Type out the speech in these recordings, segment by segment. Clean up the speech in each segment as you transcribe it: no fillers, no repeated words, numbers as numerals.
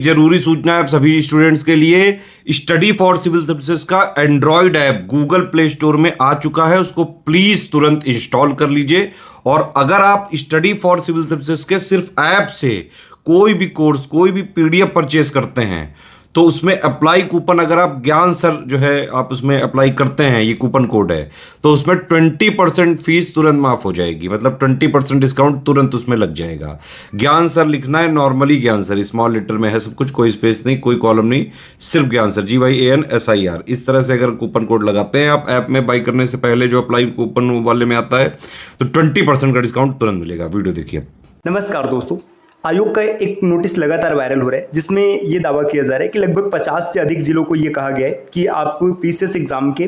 जरूरी सूचना है आप सभी स्टूडेंट्स के लिए। स्टडी फॉर सिविल सर्विसेज का Android app Google play store में आ चुका है, उसको प्लीज तुरंत इंस्टॉल कर लीजिए। और अगर आप स्टडी फॉर सिविल सर्विसेज के सिर्फ ऐप से कोई भी कोर्स, कोई भी पीडीएफ परचेस करते हैं तो उसमें अप्लाई कूपन, अगर आप ज्ञान सर जो है आप उसमें अप्लाई करते हैं, ये कूपन कोड है, तो उसमें 20% फीस तुरंत माफ हो जाएगी। मतलब 20% डिस्काउंट तुरंत उसमें लग जाएगा। ज्ञान सर लिखना है, नॉर्मली ज्ञान सर, स्मॉल लेटर में है सब कुछ, कोई स्पेस नहीं, कोई कॉलम नहीं, सिर्फ ज्ञान सर, GYANSIR। इस तरह से अगर कूपन कोड लगाते हैं आप ऐप में बाई करने से पहले, जो अप्लाई कूपन वाले में आता है, तो 20% का डिस्काउंट तुरंत मिलेगा। वीडियो देखिए। नमस्कार दोस्तों, आयोग का एक नोटिस लगातार वायरल हो रहा है जिसमें ये दावा किया जा रहा है कि लगभग 50 से अधिक जिलों को ये कहा गया है कि आप पीसीएस एग्जाम के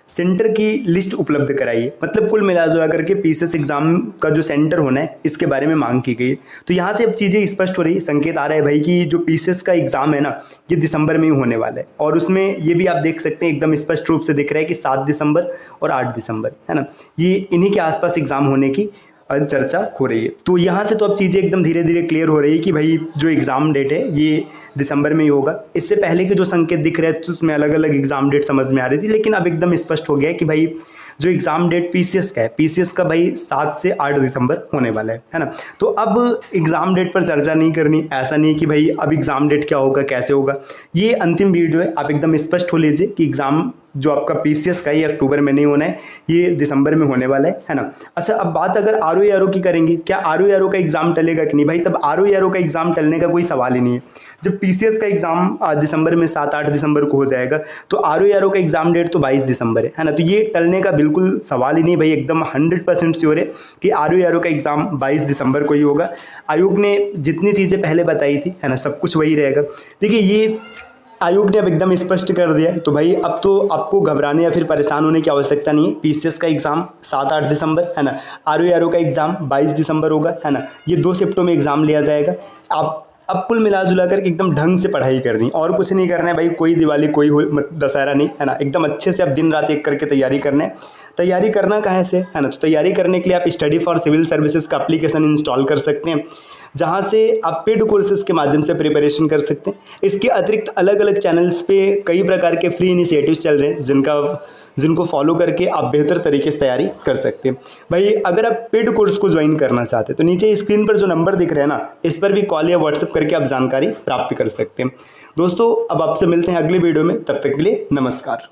सेंटर की लिस्ट उपलब्ध कराइए। मतलब कुल मिलाजुला करके पीसीएस एग्जाम का जो सेंटर होना है इसके बारे में मांग की गई है। तो यहाँ से अब चीज़ें स्पष्ट हो रही, संकेत आ रहा है भाई कि जो पीसीएस का एग्जाम है ना, ये दिसंबर में ही होने वाला है। और उसमें ये भी आप देख सकते हैं, एकदम स्पष्ट रूप से दिख रहा है कि 7 दिसंबर और 8 दिसंबर, है ना, ये इन्हीं के आसपास एग्जाम होने की चर्चा हो रही है। तो यहाँ से तो अब चीज़ें एकदम धीरे धीरे क्लियर हो रही है कि भाई जो एग्ज़ाम डेट है ये दिसंबर में ही होगा। इससे पहले के जो संकेत दिख रहे थे तो उसमें अलग अलग एग्ज़ाम डेट समझ में आ रही थी, लेकिन अब एकदम स्पष्ट हो गया है कि भाई जो एग्ज़ाम डेट पीसीएस का है, पीसीएस का भाई 7 से 8 दिसंबर होने वाला है ना। तो अब एग्ज़ाम डेट पर चर्चा नहीं करनी, ऐसा नहीं है कि भाई अब एग्ज़ाम डेट क्या होगा, कैसे होगा। ये अंतिम वीडियो है, आप एकदम स्पष्ट हो लीजिए कि एग्ज़ाम जो आपका पीसीएस का, ये अक्टूबर में नहीं होना है, ये दिसंबर में होने वाला है ना। अच्छा, अब बात अगर आरओ की करेंगे, क्या आरओ का एग्ज़ाम टलेगा कि नहीं? भाई तब आरओ का एग्ज़ाम टलने का कोई सवाल ही नहीं है। जब पीसीएस का एग्ज़ाम दिसंबर में 7-8 दिसंबर को हो जाएगा, तो आरओ का एग्ज़ाम डेट तो 22 दिसंबर है ना। तो ये टलने का बिल्कुल सवाल ही नहीं भाई, एकदम 100% श्योर है कि आरओ का एग्ज़ाम 22 दिसंबर को ही होगा। आयोग ने जितनी चीज़ें पहले बताई थी, है ना, सब कुछ वही रहेगा। देखिए, ये आयोग ने अब एकदम स्पष्ट कर दिया है, तो भाई अब तो आपको घबराने या फिर परेशान होने की आवश्यकता नहीं है। पीसीएस का एग्ज़ाम 7-8 दिसंबर, है ना, आरओ का एग्ज़ाम 22 दिसंबर होगा, है ना। ये 2 शिफ्टों में एग्ज़ाम लिया जाएगा। आप अब कुल मिला जुला कर एकदम ढंग से पढ़ाई करनी, और कुछ नहीं करना है भाई। कोई दिवाली, कोई दशहरा नहीं, है ना। एकदम अच्छे से अब दिन रात एक करके तैयारी करना है। तैयारी करना कहाँ से, है ना, तो तैयारी करने के लिए आप स्टडी फॉर सिविल सर्विसेज का एप्लीकेशन इंस्टॉल कर सकते हैं, जहाँ से आप पेड कोर्सेज के माध्यम से प्रिपरेशन कर सकते हैं। इसके अतिरिक्त अलग अलग चैनल्स पे कई प्रकार के फ्री इनिशिएटिव्स चल रहे हैं जिनको फॉलो करके आप बेहतर तरीके से तैयारी कर सकते हैं। भाई अगर आप पेड कोर्स को ज्वाइन करना चाहते हैं तो नीचे स्क्रीन पर जो नंबर दिख रहा है ना, इस पर भी कॉल या व्हाट्सएप करके आप जानकारी प्राप्त कर सकते हैं। दोस्तों, अब आपसे मिलते हैं अगली वीडियो में, तब तक के लिए नमस्कार।